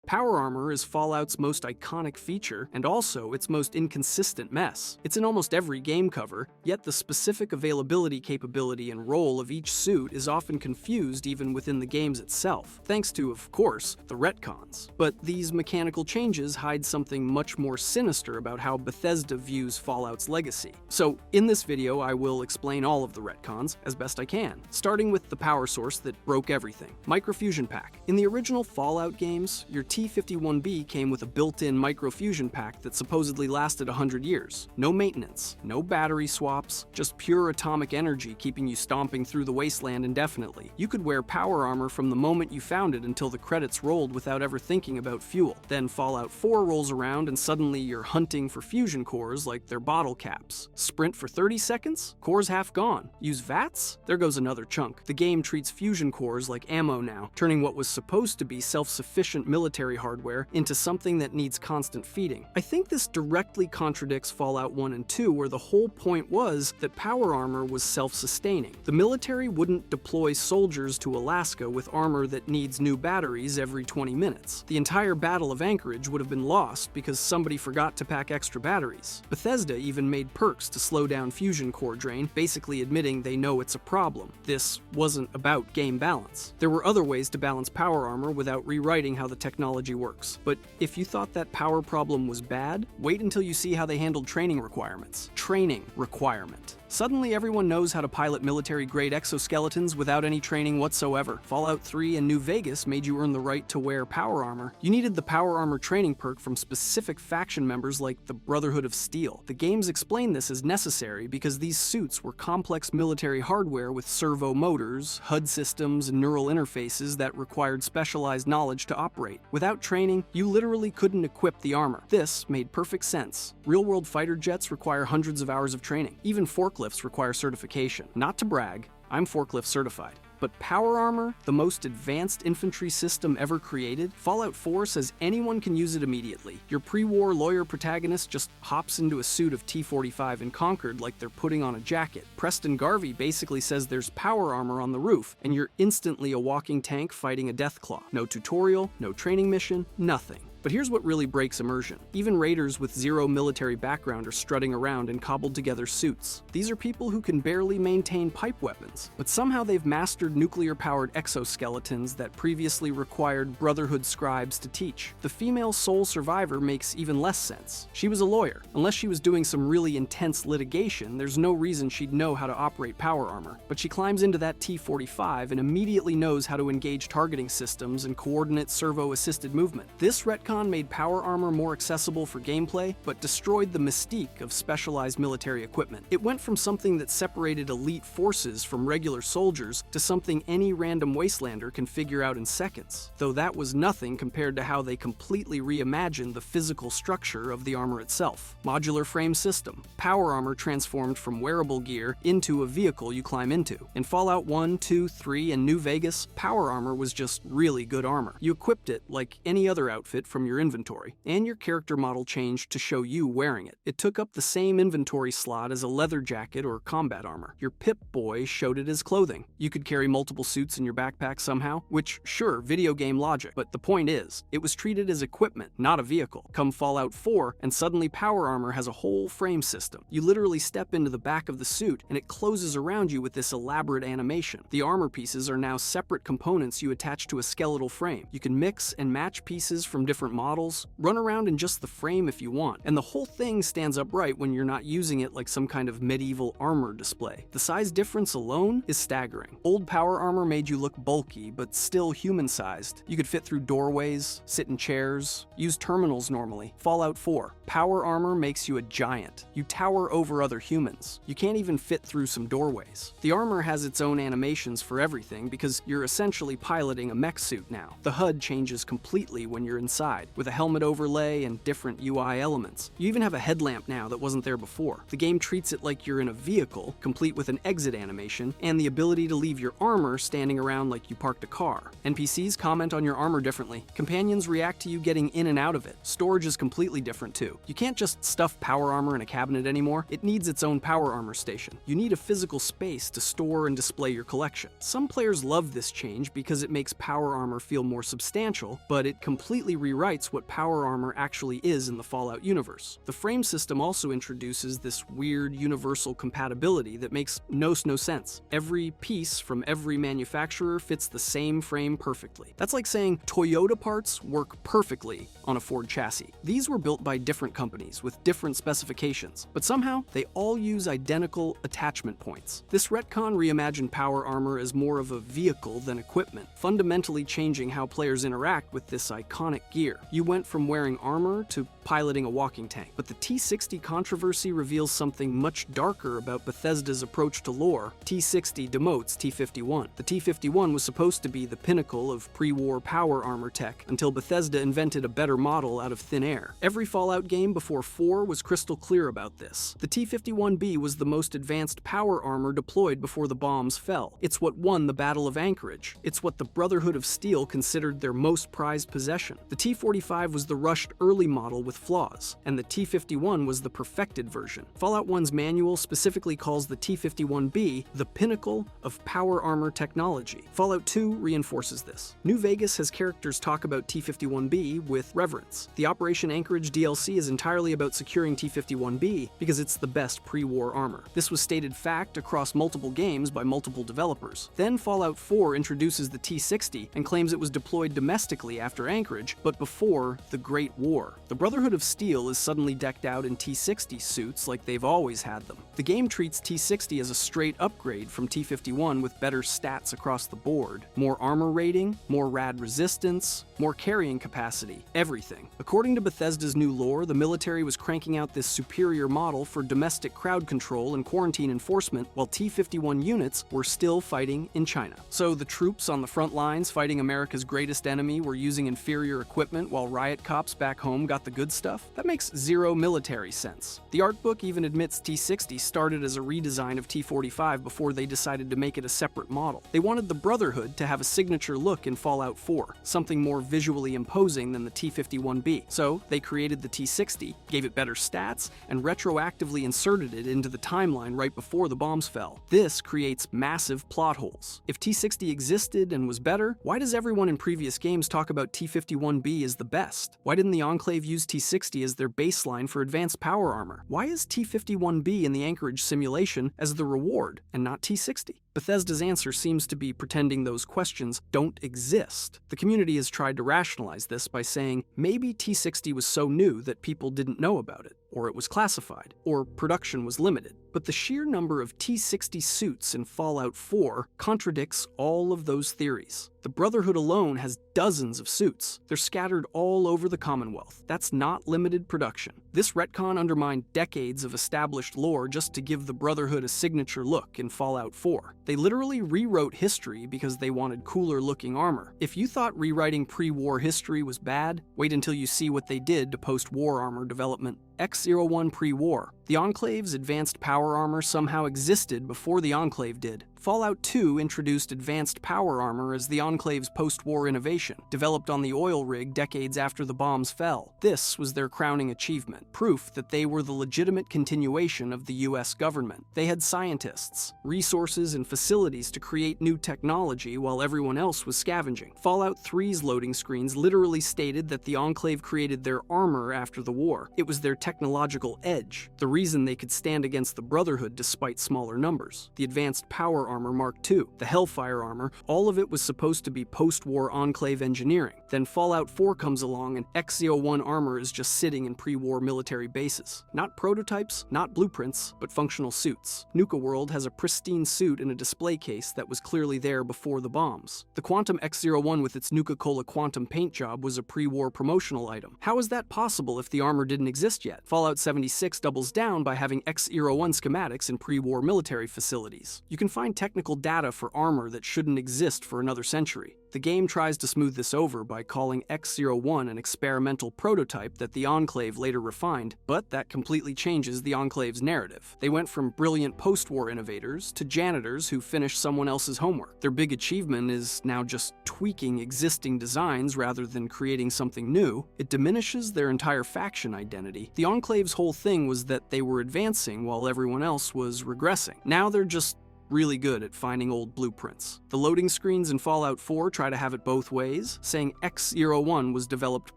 Power armor is Fallout's most iconic feature and also its most inconsistent mess. It's in almost every game cover, yet the specific availability, capability, and role of each suit is often confused even within the games itself, thanks to, of course, the retcons. But these mechanical changes hide something much more sinister about how Bethesda views Fallout's legacy. So, in this video, I will explain all of the retcons as best I can, starting with the power source that broke everything, Microfusion Pack. In the original Fallout games, your T-51B came with a built-in microfusion pack that supposedly lasted 100 years. No maintenance, no battery swaps, just pure atomic energy keeping you stomping through the wasteland indefinitely. You could wear power armor from the moment you found it until the credits rolled without ever thinking about fuel. Then Fallout 4 rolls around and suddenly you're hunting for fusion cores like they're bottle caps. Sprint for 30 seconds? Cores half gone. Use VATS? There goes another chunk. The game treats fusion cores like ammo now, turning what was supposed to be self-sufficient military hardware into something that needs constant feeding. I think this directly contradicts Fallout 1 and 2, where the whole point was that power armor was self-sustaining. The military wouldn't deploy soldiers to Alaska with armor that needs new batteries every 20 minutes. The entire Battle of Anchorage would have been lost because somebody forgot to pack extra batteries. Bethesda even made perks to slow down fusion core drain, basically admitting they know it's a problem. This wasn't about game balance. There were other ways to balance power armor without rewriting how the technology works. But if you thought that power problem was bad, wait until you see how they handled training requirements. Training requirement. Suddenly everyone knows how to pilot military-grade exoskeletons without any training whatsoever. Fallout 3 and New Vegas made you earn the right to wear power armor. You needed the power armor training perk from specific faction members like the Brotherhood of Steel. The games explain this as necessary because these suits were complex military hardware with servo motors, HUD systems, and neural interfaces that required specialized knowledge to operate. Without training, you literally couldn't equip the armor. This made perfect sense. Real-world fighter jets require hundreds of hours of training. Even forklifts require certification. Not to brag, I'm forklift certified. But power armor, the most advanced infantry system ever created, Fallout 4 says anyone can use it immediately. Your pre-war lawyer protagonist just hops into a suit of T-45 in Concord like they're putting on a jacket. Preston Garvey basically says there's power armor on the roof, and you're instantly a walking tank fighting a Deathclaw. No tutorial, no training mission, nothing. But here's what really breaks immersion. Even raiders with zero military background are strutting around in cobbled-together suits. These are people who can barely maintain pipe weapons, but somehow they've mastered nuclear-powered exoskeletons that previously required Brotherhood scribes to teach. The female sole survivor makes even less sense. She was a lawyer. Unless she was doing some really intense litigation, there's no reason she'd know how to operate power armor. But she climbs into that T-45 and immediately knows how to engage targeting systems and coordinate servo-assisted movement. This retcon made power armor more accessible for gameplay, but destroyed the mystique of specialized military equipment. It went from something that separated elite forces from regular soldiers to something any random wastelander can figure out in seconds. Though that was nothing compared to how they completely reimagined the physical structure of the armor itself. Modular frame system. Power armor transformed from wearable gear into a vehicle you climb into. In Fallout 1, 2, 3, and New Vegas, power armor was just really good armor. You equipped it like any other outfit from your inventory, and your character model changed to show you wearing it. It took up the same inventory slot as a leather jacket or combat armor. Your Pip-Boy showed it as clothing. You could carry multiple suits in your backpack somehow, which, sure, video game logic, but the point is, it was treated as equipment, not a vehicle. Come Fallout 4, and suddenly power armor has a whole frame system. You literally step into the back of the suit, and it closes around you with this elaborate animation. The armor pieces are now separate components you attach to a skeletal frame. You can mix and match pieces from different models, run around in just the frame if you want, and the whole thing stands upright when you're not using it like some kind of medieval armor display. The size difference alone is staggering. Old power armor made you look bulky, but still human-sized. You could fit through doorways, sit in chairs, use terminals normally. Fallout 4. Power armor makes you a giant. You tower over other humans. You can't even fit through some doorways. The armor has its own animations for everything because you're essentially piloting a mech suit now. The HUD changes completely when you're inside. inside, with a helmet overlay and different UI elements. You even have a headlamp now that wasn't there before. The game treats it like you're in a vehicle, complete with an exit animation, and the ability to leave your armor standing around like you parked a car. NPCs comment on your armor differently. Companions react to you getting in and out of it. Storage is completely different too. You can't just stuff power armor in a cabinet anymore. It needs its own power armor station. You need a physical space to store and display your collection. Some players love this change because it makes power armor feel more substantial, but it completely rewrites what power armor actually is in the Fallout universe. The frame system also introduces this weird universal compatibility that makes no sense. Every piece from every manufacturer fits the same frame perfectly. That's like saying Toyota parts work perfectly on a Ford chassis. These were built by different companies with different specifications, but somehow they all use identical attachment points. This retcon reimagined power armor as more of a vehicle than equipment, fundamentally changing how players interact with this iconic gear. You went from wearing armor to piloting a walking tank. But the T60 controversy reveals something much darker about Bethesda's approach to lore. T60 demotes T51. The T51 was supposed to be the pinnacle of pre-war power armor tech until Bethesda invented a better model out of thin air. Every Fallout game before 4 was crystal clear about this. The T51B was the most advanced power armor deployed before the bombs fell. It's what won the Battle of Anchorage. It's what the Brotherhood of Steel considered their most prized possession. The T45 was the rushed early model with flaws, and the T51 was the perfected version. Fallout 1's manual specifically calls the T51B the pinnacle of power armor technology. Fallout 2 reinforces this. New Vegas has characters talk about T51B with reverence. The Operation Anchorage DLC is entirely about securing T51B because it's the best pre-war armor. This was stated fact across multiple games by multiple developers. Then Fallout 4 introduces the T60 and claims it was deployed domestically after Anchorage, but before the Great War. The Brotherhood of Steel is suddenly decked out in T60 suits like they've always had them. The game treats T60 as a straight upgrade from T51 with better stats across the board. More armor rating, more rad resistance, more carrying capacity, everything. According to Bethesda's new lore, the military was cranking out this superior model for domestic crowd control and quarantine enforcement, while T51 units were still fighting in China. So the troops on the front lines fighting America's greatest enemy were using inferior equipment while riot cops back home got the good stuff? That makes zero military sense. The art book even admits T60 started as a redesign of T45 before they decided to make it a separate model. They wanted the Brotherhood to have a signature look in Fallout 4, something more visually imposing than the T51B. So they created the T60, gave it better stats, and retroactively inserted it into the timeline right before the bombs fell. This creates massive plot holes. If T60 existed and was better, why does everyone in previous games talk about T51B as the best? Why didn't the Enclave use T60 as their baseline for advanced power armor? Why is T51B in the Anchorage simulation as the reward and not T60? Bethesda's answer seems to be pretending those questions don't exist. The community has tried to rationalize this by saying maybe T60 was so new that people didn't know about it, or it was classified, or production was limited. But the sheer number of T60 suits in Fallout 4 contradicts all of those theories. The Brotherhood alone has dozens of suits. They're scattered all over the Commonwealth. That's not limited production. This retcon undermined decades of established lore just to give the Brotherhood a signature look in Fallout 4. They literally rewrote history because they wanted cooler looking armor. If you thought rewriting pre-war history was bad, wait until you see what they did to post-war armor development. X-01 pre-war. The Enclave's advanced power armor somehow existed before the Enclave did. Fallout 2 introduced advanced power armor as the Enclave's post-war innovation, developed on the oil rig decades after the bombs fell. This was their crowning achievement, proof that they were the legitimate continuation of the US government. They had scientists, resources, and facilities to create new technology while everyone else was scavenging. Fallout 3's loading screens literally stated that the Enclave created their armor after the war. It was their technological edge, the reason they could stand against the Brotherhood despite smaller numbers. The advanced power armor Mark II, the Hellfire armor, all of it was supposed to be post-war Enclave engineering. Then Fallout 4 comes along and X-01 armor is just sitting in pre-war military bases. Not prototypes, not blueprints, but functional suits. Nuka World has a pristine suit in a display case that was clearly there before the bombs. The Quantum X-01 with its Nuka-Cola Quantum paint job was a pre-war promotional item. How is that possible if the armor didn't exist yet? Fallout 76 doubles down by having X-01 schematics in pre-war military facilities. You can find technical data for armor that shouldn't exist for another century. The The game tries to smooth this over by calling X-01 an experimental prototype that the Enclave later refined, but that completely changes the Enclave's narrative. They went from brilliant post-war innovators to janitors who finished someone else's homework. Their big achievement is now just tweaking existing designs rather than creating something new. It diminishes their entire faction identity. The Enclave's whole thing was that they were advancing while everyone else was regressing. Now they're just really good at finding old blueprints. The loading screens in Fallout 4 try to have it both ways, saying X-01 was developed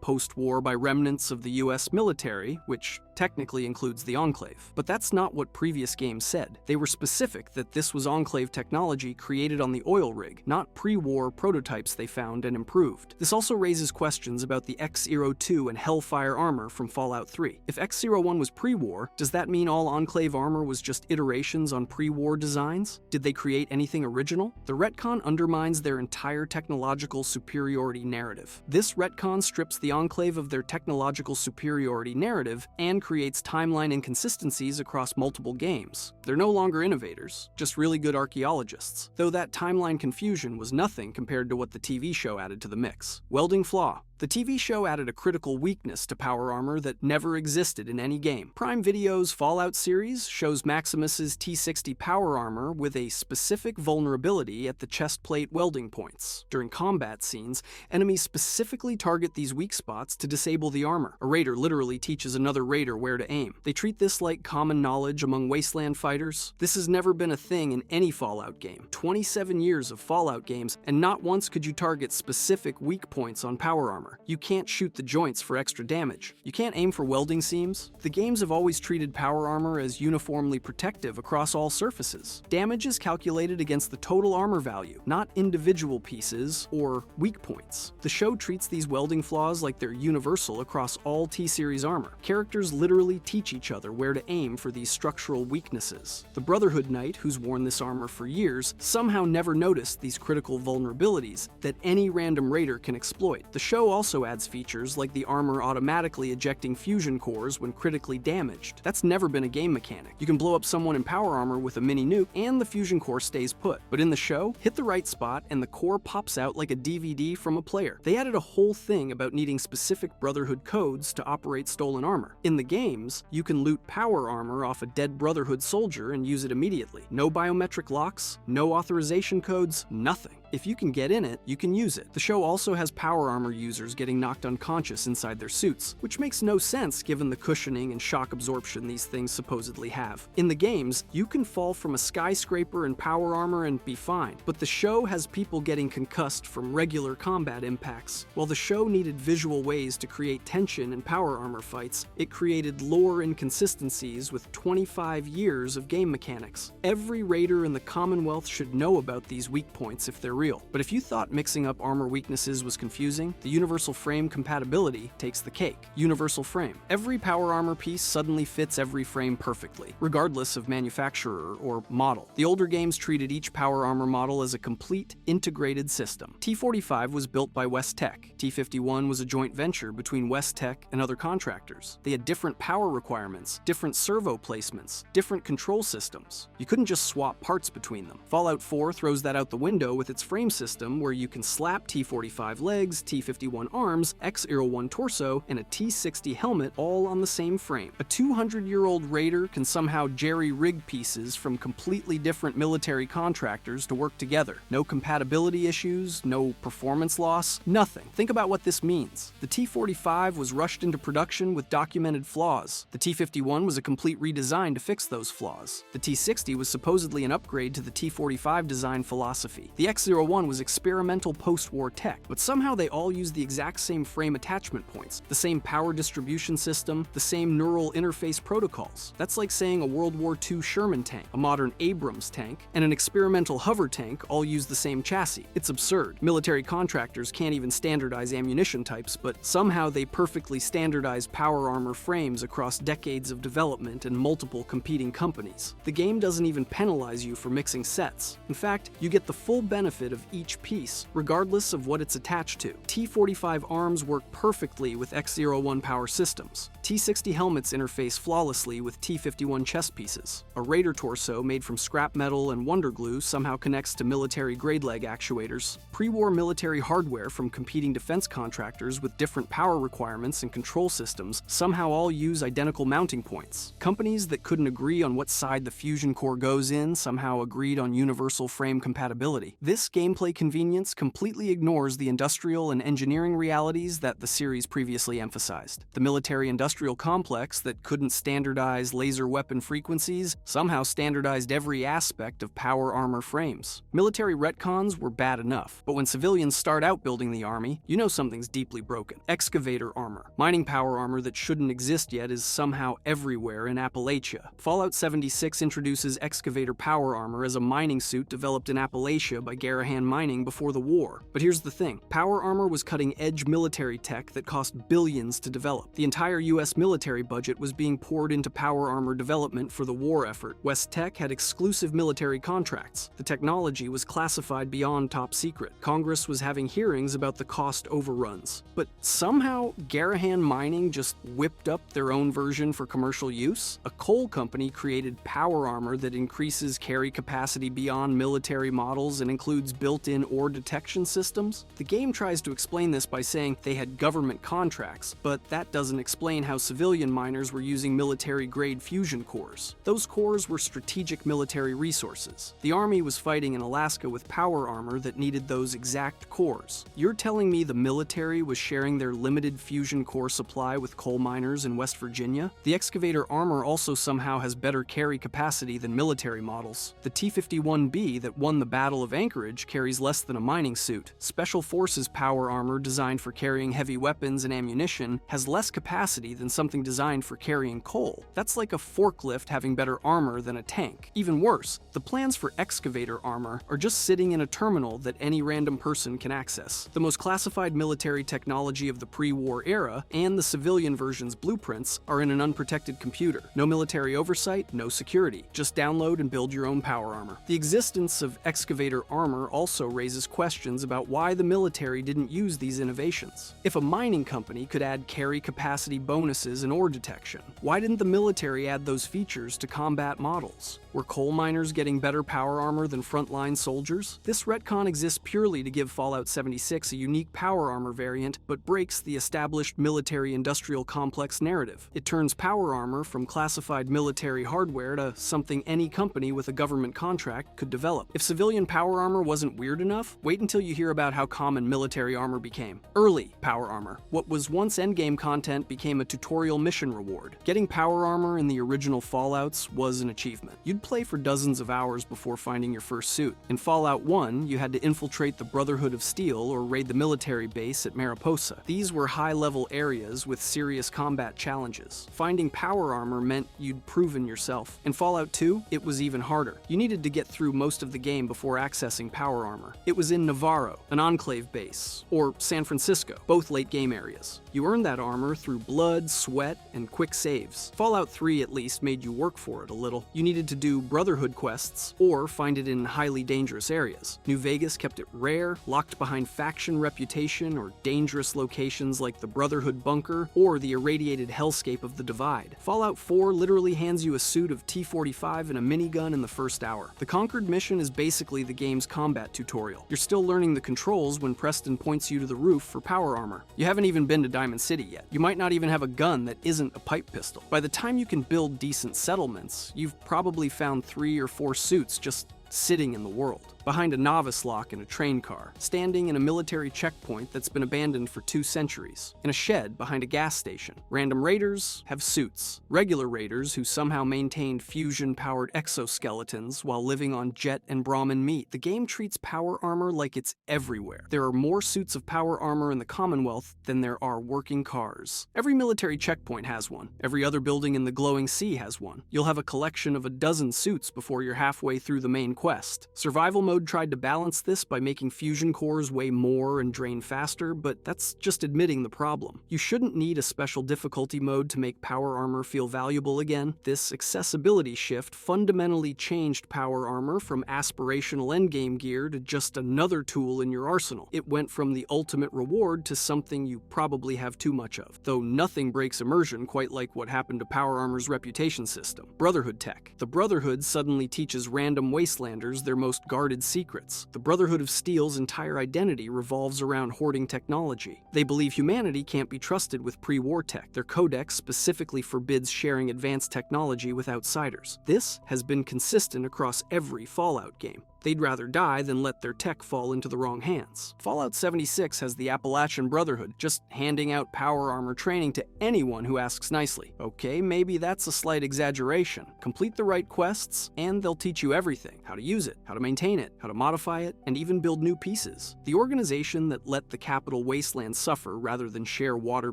post-war by remnants of the US military, which technically includes the Enclave. But that's not what previous games said. They were specific that this was Enclave technology created on the oil rig, not pre-war prototypes they found and improved. This also raises questions about the X-02 and Hellfire armor from Fallout 3. If X-01 was pre-war, does that mean all Enclave armor was just iterations on pre-war designs? Did they create anything original? The retcon undermines their entire technological superiority narrative. This retcon strips the Enclave of their technological superiority narrative and creates timeline inconsistencies across multiple games. They're no longer innovators, just really good archaeologists, though that timeline confusion was nothing compared to what the TV show added to the mix. Welding flaw. The TV show added a critical weakness to power armor that never existed in any game. Prime Video's Fallout series shows Maximus's T-60 power armor with a specific vulnerability at the chest plate welding points. During combat scenes, enemies specifically target these weak spots to disable the armor. A raider literally teaches another raider where to aim. They treat this like common knowledge among wasteland fighters. This has never been a thing in any Fallout game. 27 years of Fallout games, and not once could you target specific weak points on power armor. You can't shoot the joints for extra damage. You can't aim for welding seams. The games have always treated power armor as uniformly protective across all surfaces. Damage is calculated against the total armor value, not individual pieces or weak points. The show treats these welding flaws like they're universal across all T-Series armor. Characters literally teach each other where to aim for these structural weaknesses. The Brotherhood Knight, who's worn this armor for years, somehow never noticed these critical vulnerabilities that any random raider can exploit. The show also adds features like the armor automatically ejecting fusion cores when critically damaged. That's never been a game mechanic. You can blow up someone in power armor with a mini nuke and the fusion core stays put. But in the show, hit the right spot and the core pops out like a DVD from a player. They added a whole thing about needing specific Brotherhood codes to operate stolen armor. In the games, you can loot power armor off a dead Brotherhood soldier and use it immediately. No biometric locks, no authorization codes, nothing. If you can get in it, you can use it. The show also has power armor users getting knocked unconscious inside their suits, which makes no sense given the cushioning and shock absorption these things supposedly have. In the games, you can fall from a skyscraper in power armor and be fine, but the show has people getting concussed from regular combat impacts. While the show needed visual ways to create tension in power armor fights, it created lore inconsistencies with 25 years of game mechanics. Every raider in the Commonwealth should know about these weak points if they're real. But if you thought mixing up armor weaknesses was confusing, the universal frame compatibility takes the cake. Universal frame. Every power armor piece suddenly fits every frame perfectly, regardless of manufacturer or model. The older games treated each power armor model as a complete, integrated system. T-45 was built by West Tech. T-51 was a joint venture between West Tech and other contractors. They had different power requirements, different servo placements, different control systems. You couldn't just swap parts between them. Fallout 4 throws that out the window with its frame system where you can slap T-45 legs, T-51 arms, X-01 torso, and a T-60 helmet all on the same frame. A 200-year-old raider can somehow jerry-rig pieces from completely different military contractors to work together. No compatibility issues, no performance loss, nothing. Think about what this means. The T-45 was rushed into production with documented flaws. The T-51 was a complete redesign to fix those flaws. The T-60 was supposedly an upgrade to the T-45 design philosophy. The X-01 was experimental post-war tech, but somehow they all use the exact same frame attachment points, the same power distribution system, the same neural interface protocols. That's like saying a World War II Sherman tank, a modern Abrams tank, and an experimental hover tank all use the same chassis. It's absurd. Military contractors can't even standardize ammunition types, but somehow they perfectly standardize power armor frames across decades of development and multiple competing companies. The game doesn't even penalize you for mixing sets. In fact, you get the full benefit benefit of each piece, regardless of what it's attached to. T-45 arms work perfectly with X-01 power systems. T-60 helmets interface flawlessly with T-51 chest pieces. A Raider torso made from scrap metal and wonder glue somehow connects to military-grade leg actuators. Pre-war military hardware from competing defense contractors with different power requirements and control systems somehow all use identical mounting points. Companies that couldn't agree on what side the fusion core goes in somehow agreed on universal frame compatibility. This gameplay convenience completely ignores the industrial and engineering realities that the series previously emphasized. The military-industrial complex that couldn't standardize laser weapon frequencies somehow standardized every aspect of power armor frames. Military retcons were bad enough, but when civilians start out building the army, you know something's deeply broken. Excavator armor. Mining power armor that shouldn't exist yet is somehow everywhere in Appalachia. Fallout 76 introduces excavator power armor as a mining suit developed in Appalachia by Garrahan Mining before the war. But here's the thing. Power armor was cutting-edge military tech that cost billions to develop. The entire US military budget was being poured into power armor development for the war effort. West Tech had exclusive military contracts. The technology was classified beyond top secret. Congress was having hearings about the cost overruns. But somehow, Garrahan Mining just whipped up their own version for commercial use? A coal company created power armor that increases carry capacity beyond military models and includes built-in ore detection systems? The game tries to explain this by saying they had government contracts, but that doesn't explain how civilian miners were using military-grade fusion cores. Those cores were strategic military resources. The Army was fighting in Alaska with power armor that needed those exact cores. You're telling me the military was sharing their limited fusion core supply with coal miners in West Virginia? The excavator armor also somehow has better carry capacity than military models. The T-51B that won the Battle of Anchorage carries less than a mining suit. Special Forces power armor designed for carrying heavy weapons and ammunition has less capacity than something designed for carrying coal. That's like a forklift having better armor than a tank. Even worse, the plans for excavator armor are just sitting in a terminal that any random person can access. The most classified military technology of the pre-war era and the civilian version's blueprints are in an unprotected computer. No military oversight, no security. Just download and build your own power armor. The existence of excavator armor also raises questions about why the military didn't use these innovations. If a mining company could add carry capacity bonuses and ore detection, why didn't the military add those features to combat models? Were coal miners getting better power armor than frontline soldiers? This retcon exists purely to give Fallout 76 a unique power armor variant, but breaks the established military-industrial complex narrative. It turns power armor from classified military hardware to something any company with a government contract could develop. If civilian power armor wasn't weird enough, wait until you hear about how common military armor became. Early power armor. What was once endgame content became a tutorial mission reward. Getting power armor in the original Fallouts was an achievement. You'd play for dozens of hours before finding your first suit. In Fallout 1, you had to infiltrate the Brotherhood of Steel or raid the military base at Mariposa. These were high-level areas with serious combat challenges. Finding power armor meant you'd proven yourself. In Fallout 2, it was even harder. You needed to get through most of the game before accessing power armor. It was in Navarro, an Enclave base, or San Francisco, both late-game areas. You earned that armor through blood, sweat, and quick saves. Fallout 3 at least made you work for it a little. You needed to do Brotherhood quests, or find it in highly dangerous areas. New Vegas kept it rare, locked behind faction reputation or dangerous locations like the Brotherhood bunker or the irradiated hellscape of the Divide. Fallout 4 literally hands you a suit of T-45 and a minigun in the first hour. The Conquered mission is basically the game's combat tutorial. You're still learning the controls when Preston points you to the roof for power armor. You haven't even been to Diamond City yet. You might not even have a gun that isn't a pipe pistol. By the time you can build decent settlements, you've probably found 3 or 4 suits just sitting in the world. Behind a novice lock in a train car, standing in a military checkpoint that's been abandoned for 2 centuries, in a shed behind a gas station. Random raiders have suits. Regular raiders who somehow maintained fusion-powered exoskeletons while living on jet and Brahmin meat. The game treats power armor like it's everywhere. There are more suits of power armor in the Commonwealth than there are working cars. Every military checkpoint has one. Every other building in the glowing sea has one. You'll have a collection of a dozen suits before you're halfway through the main quest. Survival mode tried to balance this by making fusion cores weigh more and drain faster, but that's just admitting the problem. You shouldn't need a special difficulty mode to make power armor feel valuable again. This accessibility shift fundamentally changed power armor from aspirational endgame gear to just another tool in your arsenal. It went from the ultimate reward to something you probably have too much of, though nothing breaks immersion quite like what happened to power armor's reputation system. Brotherhood tech. The Brotherhood suddenly teaches random wastelanders their most guarded secrets. The Brotherhood of Steel's entire identity revolves around hoarding technology. They believe humanity can't be trusted with pre-war tech. Their codex specifically forbids sharing advanced technology with outsiders. This has been consistent across every Fallout game. They'd rather die than let their tech fall into the wrong hands. Fallout 76 has the Appalachian Brotherhood just handing out power armor training to anyone who asks nicely. Okay, maybe that's a slight exaggeration. Complete the right quests, and they'll teach you everything. How to use it, how to maintain it, how to modify it, and even build new pieces. The organization that let the capital wasteland suffer rather than share water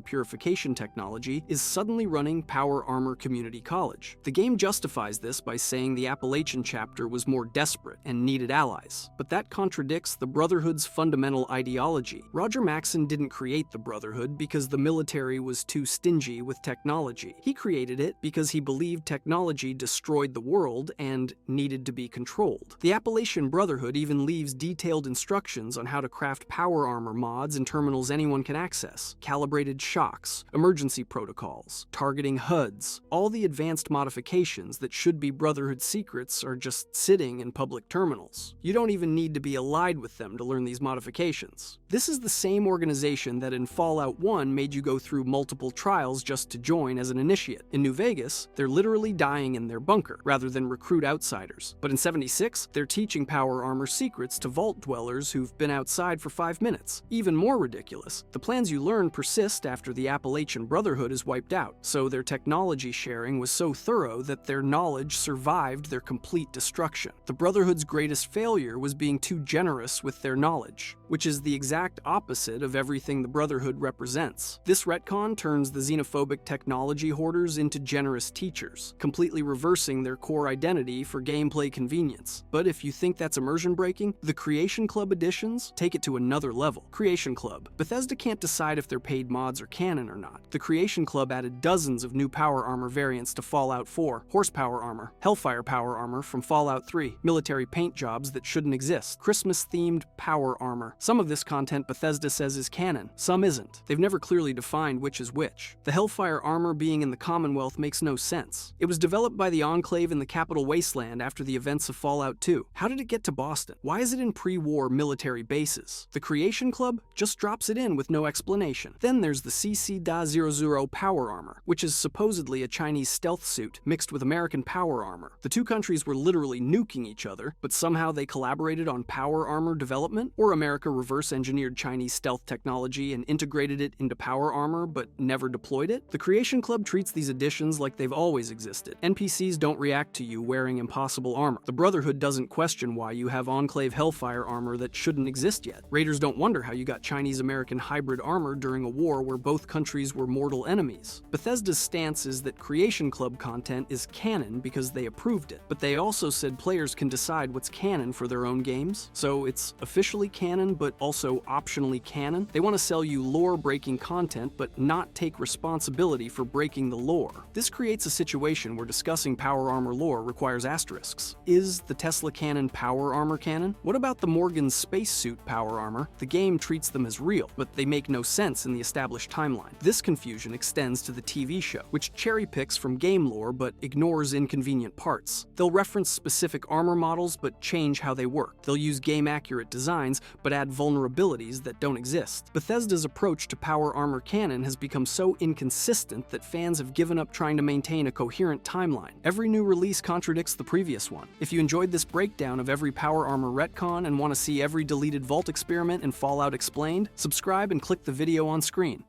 purification technology is suddenly running Power Armor Community College. The game justifies this by saying the Appalachian chapter was more desperate and needed allies, but that contradicts the Brotherhood's fundamental ideology. Roger Maxson didn't create the Brotherhood because the military was too stingy with technology. He created it because he believed technology destroyed the world and needed to be controlled. The Appalachian Brotherhood even leaves detailed instructions on how to craft power armor mods in terminals anyone can access, calibrated shocks, emergency protocols, targeting HUDs. All the advanced modifications that should be Brotherhood secrets are just sitting in public terminals. You don't even need to be allied with them to learn these modifications. This is the same organization that in Fallout 1 made you go through multiple trials just to join as an initiate. In New Vegas, they're literally dying in their bunker, rather than recruit outsiders. But in 76, they're teaching power armor secrets to vault dwellers who've been outside for 5 minutes. Even more ridiculous, the plans you learn persist after the Appalachian Brotherhood is wiped out, so their technology sharing was so thorough that their knowledge survived their complete destruction. The Brotherhood's greatest failure was being too generous with their knowledge, which is the exact opposite of everything the Brotherhood represents. This retcon turns the xenophobic technology hoarders into generous teachers, completely reversing their core identity for gameplay convenience. But if you think that's immersion breaking, the Creation Club editions take it to another level. Creation Club. Bethesda can't decide if their paid mods are canon or not. The Creation Club added dozens of new power armor variants to Fallout 4, horsepower armor, Hellfire power armor from Fallout 3, military paint jobs that shouldn't exist, Christmas-themed power armor. Some of this content Bethesda says is canon, some isn't. They've never clearly defined which is which. The Hellfire armor being in the Commonwealth makes no sense. It was developed by the Enclave in the Capital Wasteland after the events of Fallout 2. How did it get to Boston? Why is it in pre-war military bases? The Creation Club just drops it in with no explanation. Then there's the CC-00 power armor, which is supposedly a Chinese stealth suit mixed with American power armor. The two countries were literally nuking each other, but somehow they collaborated on power armor development, or America reverse-engineered Chinese stealth technology and integrated it into power armor but never deployed it? The Creation Club treats these additions like they've always existed. NPCs don't react to you wearing impossible armor. The Brotherhood doesn't question why you have Enclave Hellfire armor that shouldn't exist yet. Raiders don't wonder how you got Chinese-American hybrid armor during a war where both countries were mortal enemies. Bethesda's stance is that Creation Club content is canon because they approved it, but they also said players can decide what's canon for their own games, so it's officially canon but also optionally canon. They want to sell you lore-breaking content but not take responsibility for breaking the lore. This creates a situation where discussing power armor lore requires asterisks. Is the Tesla cannon power armor canon? What about the Morgan spacesuit power armor? The game treats them as real, but they make no sense in the established timeline. This confusion extends to the TV show, which cherry-picks from game lore but ignores inconvenient parts. They'll reference specific armor models but change how they work. They'll use game-accurate designs but add vulnerabilities that don't exist. Bethesda's approach to power armor canon has become so inconsistent that fans have given up trying to maintain a coherent timeline. Every new release contradicts the previous one. If you enjoyed this breakdown of every power armor retcon and want to see every deleted vault experiment in Fallout explained, subscribe and click the video on screen.